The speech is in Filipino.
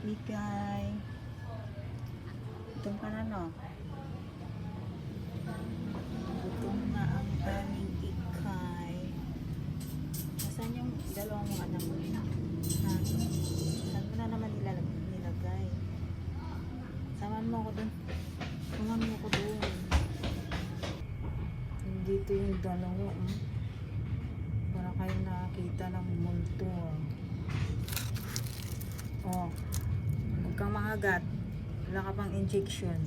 Ikay. Gutom ka na, no? Gutom na ang aming ikay. Nasaan yung dalawang mga anak mo? Ha? Saan mo na naman nilagay? Saman mo ko dun. Saman mo ko dun. Dito yung dalawa. Para kayo nakakita ng multo. Oh. Huwag kang mangagat. Wala ka pang injection.